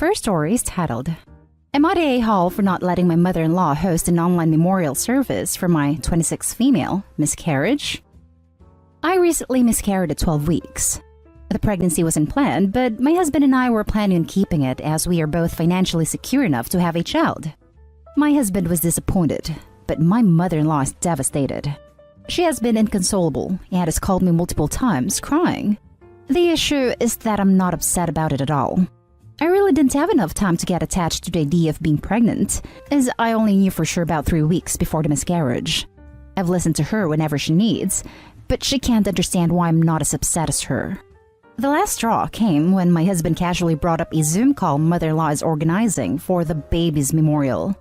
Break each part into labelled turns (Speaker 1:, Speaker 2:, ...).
Speaker 1: first story is titled, Am I the a-hole for not letting my mother-in-law host an online memorial service for my 26th female miscarriage? I recently miscarried at 12 weeks. The pregnancy wasn't planned, but my husband and I were planning on keeping it as we are both financially secure enough to have a child. My husband was disappointed, but my mother-in-law is devastated. She has been inconsolable and has called me multiple times, crying. The issue is that I'm not upset about it at all. I really didn't have enough time to get attached to the idea of being pregnant, as I only knew for sure about 3 weeks before the miscarriage. I've listened to her whenever she needs, but she can't understand why I'm not as upset as her. The last straw came when my husband casually brought up a Zoom call mother-in-law is organizing for the baby's memorial.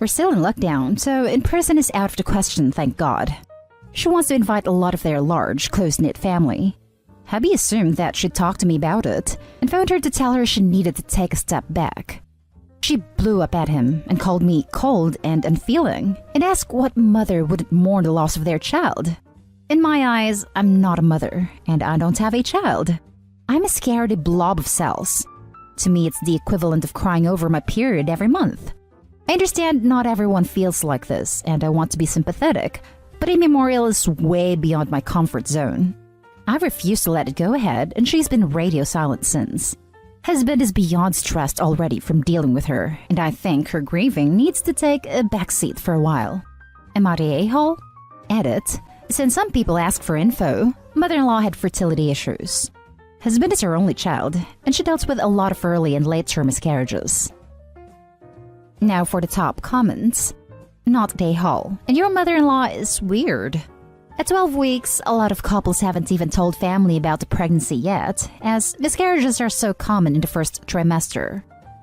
Speaker 1: We're still in lockdown, so in-person is out of the question, thank God. She wants to invite a lot of their large, close-knit family. Hubby assumed that she'd talk to me about it and phoned her to tell her she needed to take a step back. She blew up at him and called me cold and unfeeling and asked what mother wouldn't mourn the loss of their child. In my eyes, I'm not a mother and I don't have a child. I'm a scaredy blob of cells. To me, it's the equivalent of crying over my period every month. I understand not everyone feels like this and I want to be sympathetic, but a memorial is way beyond my comfort zone. I refuse to let it go ahead, and she's been radio silent since. Husband is beyond stressed already from dealing with her, and I think her grieving needs to take a backseat for a while. Am I the a-hole? Edit. Since some people ask for info, mother-in-law had fertility issues. Husband is her only child, and she dealt with a lot of early and late-term miscarriages. Now for the top comments. Not the a-hole, and your mother-in-law is weird. At 12 weeks, a lot of couples haven't even told family about the pregnancy yet, as miscarriages are so common in the first trimester.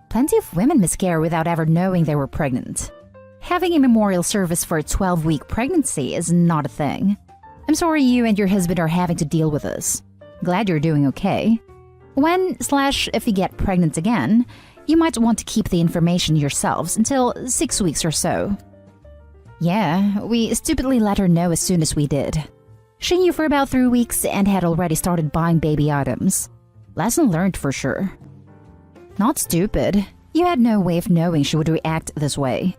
Speaker 1: Plenty of women miscarry without ever knowing they were pregnant. Having a memorial service for a 12-week pregnancy is not a thing. I'm sorry you and your husband are having to deal with this. Glad you're doing okay. When/if you get pregnant again, you might want to keep the information yourselves until 6 weeks or so. Yeah, we stupidly let her know as soon as we did. She knew for about 3 weeks and had already started buying baby items. Lesson learned for sure. Not stupid. You had no way of knowing she would react this way.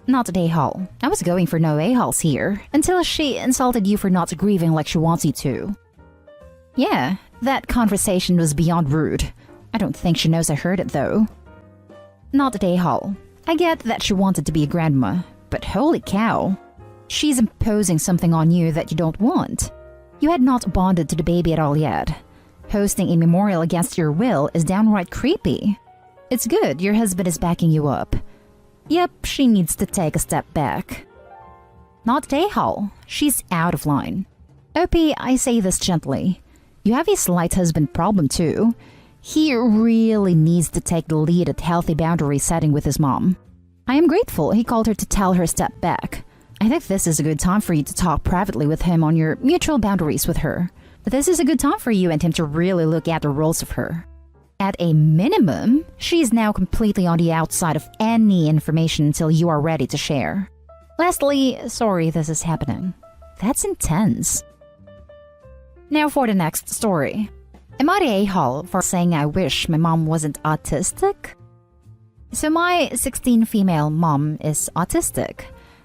Speaker 1: Not an a-hole. I was going for no a-holes here, until she insulted you for not grieving like she wants you to. Yeah, that conversation was beyond rude. I don't think she knows I heard it though. Not an a-hole. I get that she wanted to be a grandma, but holy cow. She's imposing something on you that you don't want. You had not bonded to the baby at all yet. Hosting a memorial against your will is downright creepy. It's good your husband is backing you up. Yep, she needs to take a step back. Not a-hole. She's out of line. OP, I say this gently. You have a slight husband problem too. He really needs to take the lead at healthy boundary setting with his mom. I am grateful he called her to tell her step back. I think this is a good time for you to talk privately with him on your mutual boundaries with her. This is a good time for you and him to really look at the roles of her. At a minimum, she is now completely on the outside of any information until you are ready to share. Lastly, sorry this is happening. That's intense. Now for the next story. Am I the a-hole for saying I wish my mom wasn't autistic? So my 16 female mom is autistic.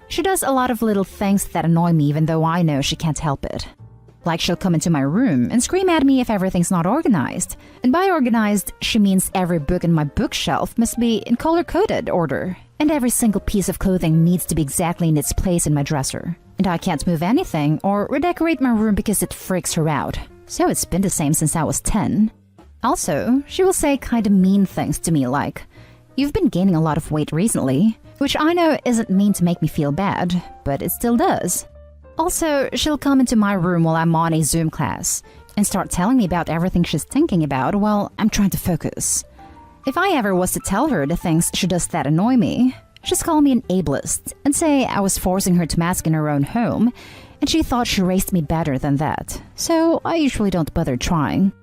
Speaker 1: She does a lot of little things that annoy me even though I know she can't help it. Like she'll come into my room and scream at me if everything's not organized. And by organized, she means every book in my bookshelf must be in color-coded order. And every single piece of clothing needs to be exactly in its place in my dresser. And I can't move anything or redecorate my room because it freaks her out. So it's been the same since I was 10. Also, she will say kinda mean things to me like, "You've been gaining a lot of weight recently," which I know isn't mean to make me feel bad, but it still does. Also, she'll come into my room while I'm on a Zoom class and start telling me about everything she's thinking about while I'm trying to focus. If I ever was to tell her the things she does that annoy me, she'd call me an ableist and say I was forcing her to mask in her own home, and she thought she raised me better than that, so I usually don't bother trying.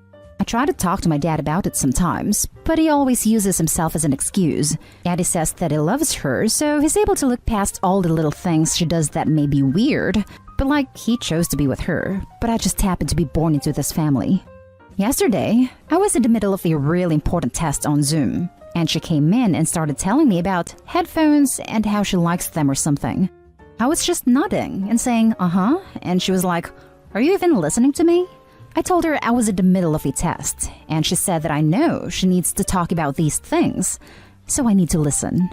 Speaker 1: I try to talk to my dad about it sometimes, but he always uses himself as an excuse. Daddy says that he loves her, so he's able to look past all the little things she does that may be weird, but like he chose to be with her, but I just happened to be born into this family. Yesterday, I was in the middle of a really important test on Zoom, and she came in and started telling me about headphones and how she likes them or something. I was just nodding and saying, uh-huh, and she was like, "Are you even listening to me?" I told her I was in the middle of a test, and she said that I know she needs to talk about these things, so I need to listen.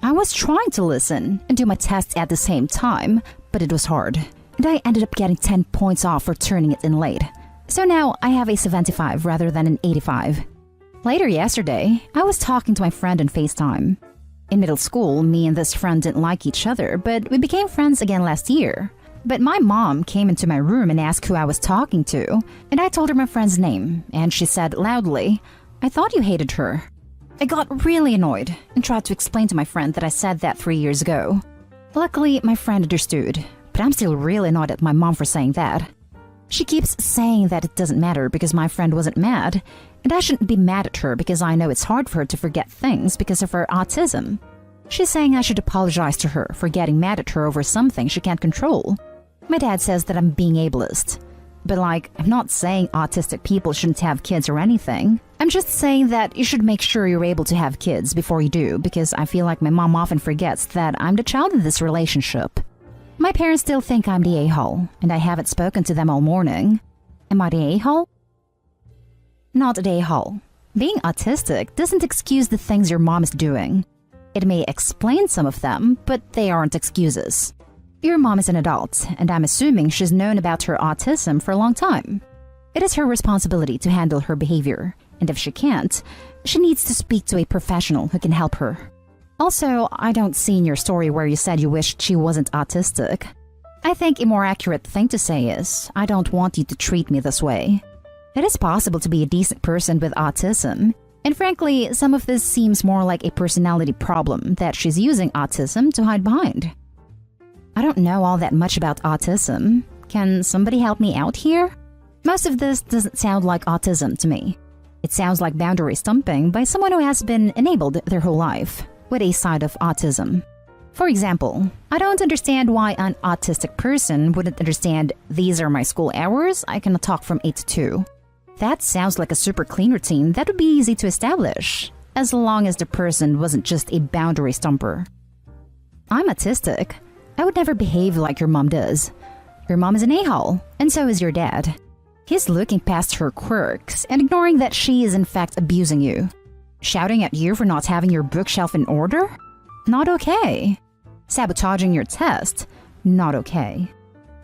Speaker 1: I was trying to listen and do my test at the same time, but it was hard, and I ended up getting 10 points off for turning it in late. So now I have a 75 rather than an 85. Later yesterday, I was talking to my friend on FaceTime. In middle school, me and this friend didn't like each other, but we became friends again last year. But my mom came into my room and asked who I was talking to, and I told her my friend's name, and she said loudly, "I thought you hated her." I got really annoyed and tried to explain to my friend that I said that 3 years ago. Luckily, my friend understood, but I'm still really annoyed at my mom for saying that. She keeps saying that it doesn't matter because my friend wasn't mad, and I shouldn't be mad at her because I know it's hard for her to forget things because of her autism. She's saying I should apologize to her for getting mad at her over something she can't control. My dad says that I'm being ableist. But I'm not saying autistic people shouldn't have kids or anything. I'm just saying that you should make sure you're able to have kids before you do, because I feel like my mom often forgets that I'm the child in this relationship. My parents still think I'm the a-hole, and I haven't spoken to them all morning. Am I the a-hole? Not the a-hole. Being autistic doesn't excuse the things your mom is doing. It may explain some of them, but they aren't excuses. Your mom is an adult, and I'm assuming she's known about her autism for a long time. It is her responsibility to handle her behavior, and if she can't, she needs to speak to a professional who can help her. Also, I don't see in your story where you said you wished she wasn't autistic. I think a more accurate thing to say is, I don't want you to treat me this way. It is possible to be a decent person with autism, and frankly, some of this seems more like a personality problem that she's using autism to hide behind. I don't know all that much about autism. Can somebody help me out here? Most of this doesn't sound like autism to me. It sounds like boundary stumping by someone who has been enabled their whole life with a side of autism. For example, I don't understand why an autistic person wouldn't understand these are my school hours, I cannot talk from 8 to 2. That sounds like a super clean routine that would be easy to establish, as long as the person wasn't just a boundary stumper. I'm autistic. I would never behave like your mom does. Your mom is an a-hole, and so is your dad. He's looking past her quirks and ignoring that she is in fact abusing you. Shouting at you for not having your bookshelf in order? Not okay. Sabotaging your test? Not okay.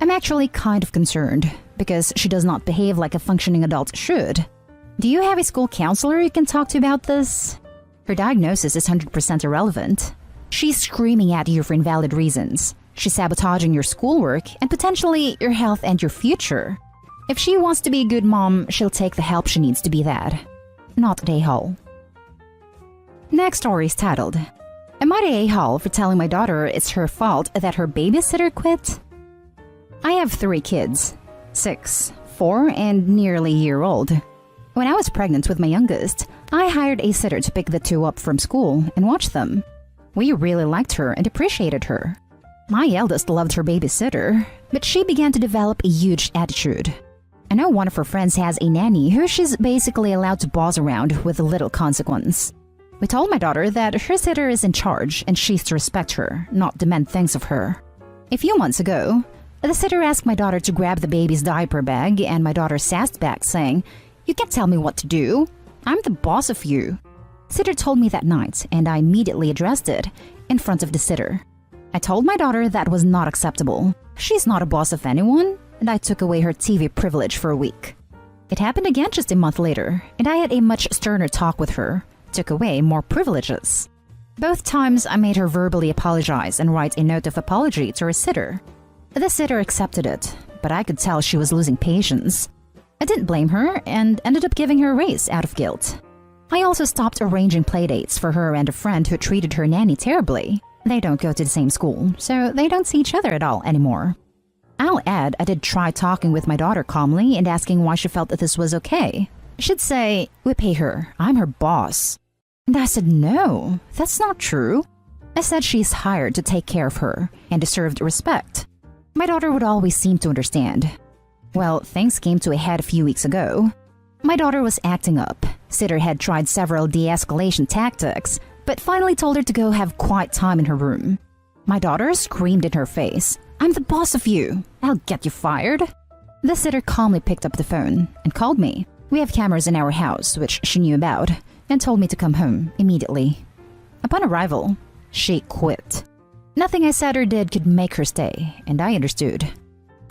Speaker 1: I'm actually kind of concerned because she does not behave like a functioning adult should. Do you have a school counselor you can talk to about this? Her diagnosis is 100% irrelevant. She's screaming at you for invalid reasons. She's sabotaging your schoolwork and potentially your health and your future. If she wants to be a good mom, she'll take the help she needs to be that. Not the a-hole. Next story is titled, Am I the a-hole for telling my daughter it's her fault that her babysitter quit? I have 3 kids, 6, 4, and nearly a year old. When I was pregnant with my youngest, I hired a sitter to pick the 2 up from school and watch them. We really liked her and appreciated her. My eldest loved her babysitter, but she began to develop a huge attitude. I know one of her friends has a nanny who she's basically allowed to boss around with little consequence. We told my daughter that her sitter is in charge and she's to respect her, not demand things of her. A few months ago, the sitter asked my daughter to grab the baby's diaper bag, and my daughter sassed back saying, "You can't tell me what to do. I'm the boss of you." Sitter told me that night, and I immediately addressed it in front of the sitter. I told my daughter that was not acceptable. She's not a boss of anyone, and I took away her TV privilege for a week. It happened again just a month later, and I had a much sterner talk with her, took away more privileges. Both times I made her verbally apologize and write a note of apology to her sitter. The sitter accepted it, but I could tell she was losing patience. I didn't blame her and ended up giving her a raise out of guilt. I also stopped arranging playdates for her and a friend who treated her nanny terribly. They don't go to the same school, so they don't see each other at all anymore. I'll add I did try talking with my daughter calmly and asking why she felt that this was okay. She'd say, "We pay her, I'm her boss." And I said, "No, that's not true." I said she's hired to take care of her and deserved respect. My daughter would always seem to understand. Well, things came to a head a few weeks ago. My daughter was acting up, Sitter had tried several de-escalation tactics, but finally told her to go have quiet time in her room. My daughter screamed in her face, "I'm the boss of you. I'll get you fired." The sitter calmly picked up the phone and called me. We have cameras in our house, which she knew about, and told me to come home immediately. Upon arrival, she quit. Nothing I said or did could make her stay, and I understood.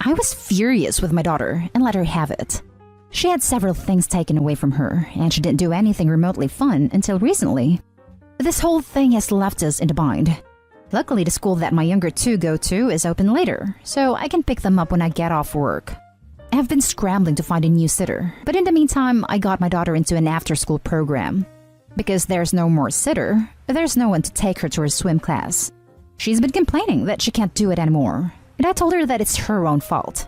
Speaker 1: I was furious with my daughter and let her have it. She had several things taken away from her, and she didn't do anything remotely fun until recently. This whole thing has left us in the bind. Luckily, the school that my younger two go to is open later, so I can pick them up when I get off work. I have been scrambling to find a new sitter, but in the meantime, I got my daughter into an after-school program. Because there's no more sitter, there's no one to take her to her swim class. She's been complaining that she can't do it anymore, and I told her that it's her own fault.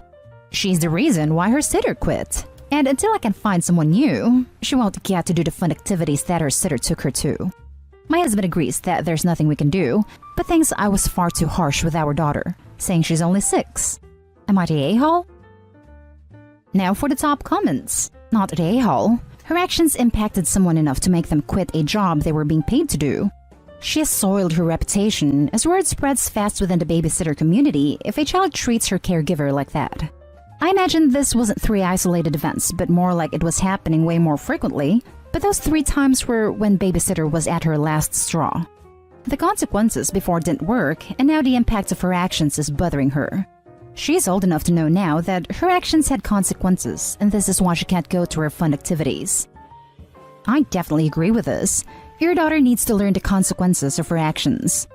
Speaker 1: She's the reason why her sitter quit, and until I can find someone new, she won't get to do the fun activities that her sitter took her to. My husband agrees that there's nothing we can do, but thinks I was far too harsh with our daughter, saying she's only 6. Am I the a-hole? Now for the top comments. Not the a-hole. Her actions impacted someone enough to make them quit a job they were being paid to do. She has soiled her reputation, as word spreads fast within the babysitter community if a child treats her caregiver like that. I imagine this wasn't 3 isolated events, but more like it was happening way more frequently, but those 3 times were when babysitter was at her last straw. The consequences before didn't work, and now the impact of her actions is bothering her. She is old enough to know now that her actions had consequences, and this is why she can't go to her fun activities. I definitely agree with this. Your daughter needs to learn the consequences of her actions.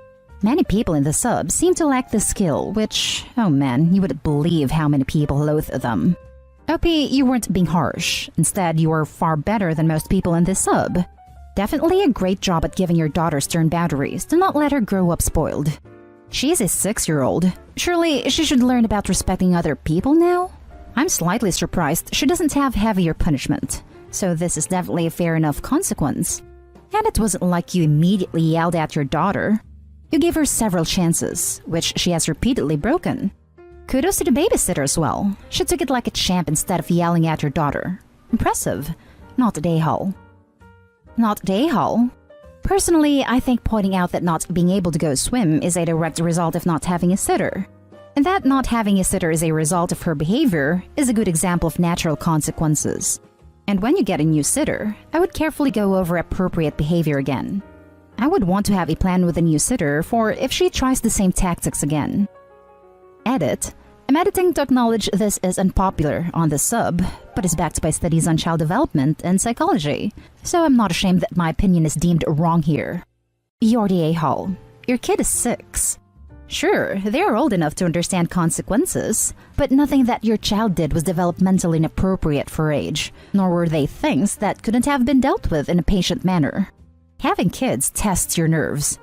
Speaker 1: Many people in the sub seem to lack this skill, which, oh man, you wouldn't believe how many people loathe them. OP, you weren't being harsh. Instead, you were far better than most people in this sub. Definitely a great job at giving your daughter stern boundaries to not let her grow up spoiled. She is a 6-year-old. Surely she should learn about respecting other people now? I'm slightly surprised she doesn't have heavier punishment, so this is definitely a fair enough consequence. And it wasn't like you immediately yelled at your daughter. You gave her several chances, which she has repeatedly broken. Kudos to the babysitter as well. She took it like a champ instead of yelling at her daughter. Impressive. Not the a-hole. Not the a-hole. Personally, I think pointing out that not being able to go swim is a direct result of not having a sitter. And that not having a sitter is a result of her behavior is a good example of natural consequences. And when you get a new sitter, I would carefully go over appropriate behavior again. I would want to have a plan with a new sitter for if she tries the same tactics again. Edit. I'm editing to acknowledge this is unpopular on the sub, but is backed by studies on child development and psychology, so I'm not ashamed that my opinion is deemed wrong here. You're the a-hole. Your kid is 6. Sure, they are old enough to understand consequences, but nothing that your child did was developmentally inappropriate for age, nor were they things that couldn't have been dealt with in a patient manner. Having kids tests your nerves.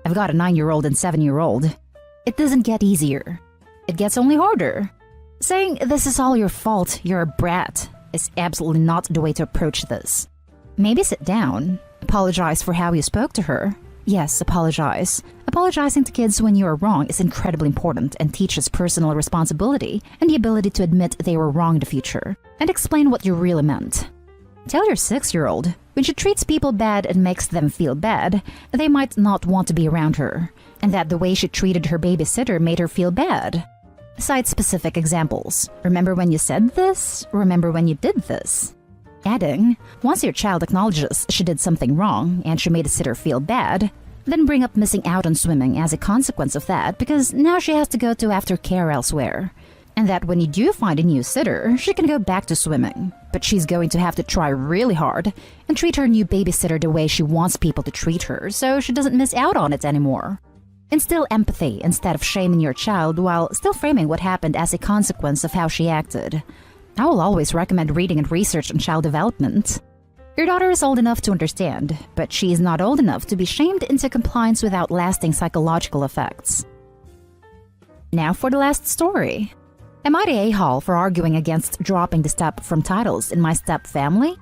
Speaker 1: I've got a 9-year-old and 7-year-old. It doesn't get easier. It gets only harder. Saying this is all your fault, you're a brat, is absolutely not the way to approach this. Maybe sit down. Apologize for how you spoke to her. Yes, apologize. Apologizing to kids when you are wrong is incredibly important and teaches personal responsibility and the ability to admit they were wrong in the future, and explain what you really meant. Tell your 6-year-old, when she treats people bad and makes them feel bad, they might not want to be around her, and that the way she treated her babysitter made her feel bad. Cite specific examples. Remember when you said this? Remember when you did this? Adding, once your child acknowledges she did something wrong and she made a sitter feel bad, then bring up missing out on swimming as a consequence of that because now she has to go to aftercare elsewhere. And that when you do find a new sitter, she can go back to swimming, but she's going to have to try really hard and treat her new babysitter the way she wants people to treat her so she doesn't miss out on it anymore. Instill empathy instead of shaming your child while still framing what happened as a consequence of how she acted. I will always recommend reading and research on child development. Your daughter is old enough to understand, but she is not old enough to be shamed into compliance without lasting psychological effects. Now for the last story. Am I the a-hole for arguing against dropping the step from titles in my step family?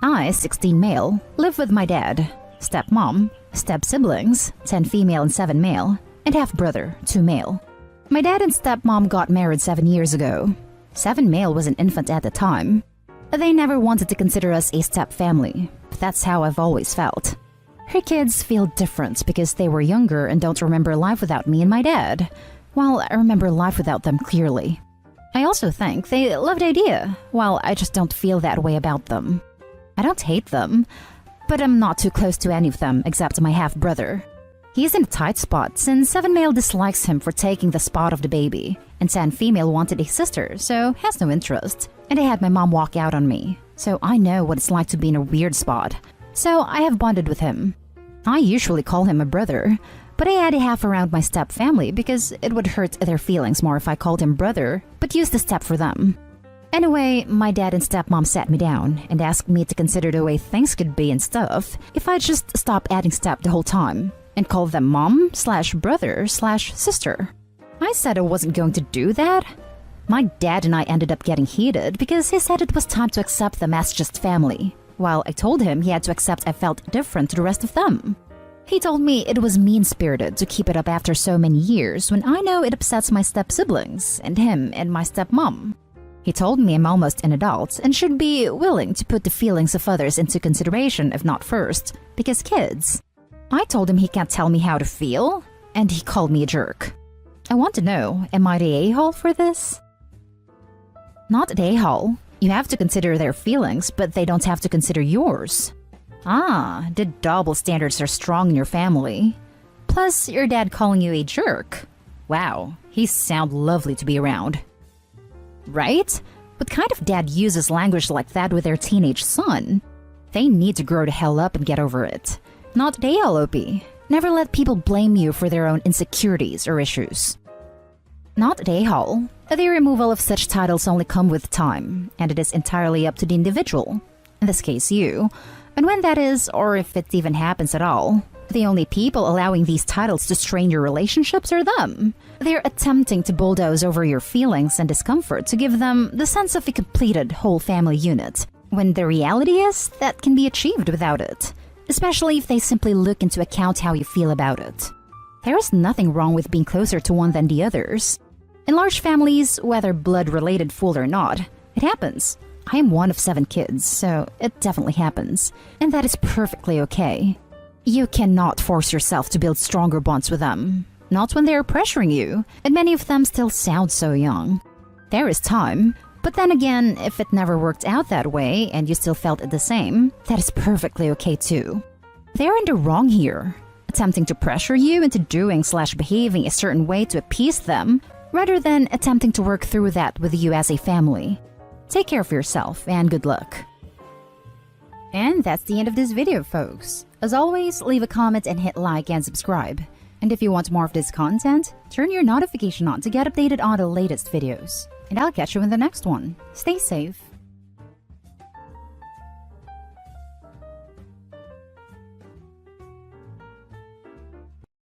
Speaker 1: I, 16 male, live with my dad, stepmom, step-siblings, 10 female and 7 male, and half-brother, 2 male. My dad and stepmom got married 7 years ago. 7 male was an infant at the time. They never wanted to consider us a step-family, but that's how I've always felt. Her kids feel different because they were younger and don't remember life without me and my dad, while I remember life without them clearly. I also think they loved AITA, while I just don't feel that way about them. I don't hate them, but I'm not too close to any of them except my half-brother. He's in a tight spot since 7 male dislikes him for taking the spot of the baby, and 10 female wanted a sister, so has no interest. And I had my mom walk out on me, so I know what it's like to be in a weird spot. So I have bonded with him. I usually call him a brother, but I add a half around my step-family because it would hurt their feelings more if I called him brother, but used the step for them. Anyway, my dad and stepmom sat me down and asked me to consider the way things could be and stuff if I just stop adding step the whole time and call them mom/brother/sister. I said I wasn't going to do that. My dad and I ended up getting heated because he said it was time to accept them as just family, while I told him he had to accept I felt different to the rest of them. He told me it was mean-spirited to keep it up after so many years when I know it upsets my step-siblings and him and my stepmom. He told me I'm almost an adult and should be willing to put the feelings of others into consideration if not first, because kids. I told him he can't tell me how to feel, and he called me a jerk. I want to know, am I the a-hole for this? Not the a-hole. You have to consider their feelings, but they don't have to consider yours. Ah, the double standards are strong in your family. Plus, your dad calling you a jerk. Wow, he sounds lovely to be around. Right? What kind of dad uses language like that with their teenage son? They need to grow the hell up and get over it. Not the a-hole, OP. Never let people blame you for their own insecurities or issues. Not the a-hole. The removal of such titles only come with time, and it is entirely up to the individual. In this case, you. And when that is, or if it even happens at all, the only people allowing these titles to strain your relationships are them. They're attempting to bulldoze over your feelings and discomfort to give them the sense of a completed whole family unit, when the reality is that can be achieved without it, especially if they simply look into account how you feel about it. There is nothing wrong with being closer to one than the others. In large families, whether blood-related full or not, it happens. I am one of 7 kids, so it definitely happens, and that is perfectly okay. You cannot force yourself to build stronger bonds with them, not when they are pressuring you, and many of them still sound so young. There is time, but then again, if it never worked out that way and you still felt it the same, that is perfectly okay too. They are in the wrong here, attempting to pressure you into doing/behaving a certain way to appease them, rather than attempting to work through that with you as a family. Take care of yourself and good luck. And that's the end of this video, folks. As always, leave a comment and hit like and subscribe. And if you want more of this content, turn your notification on to get updated on the latest videos. And I'll catch you in the next one. Stay safe.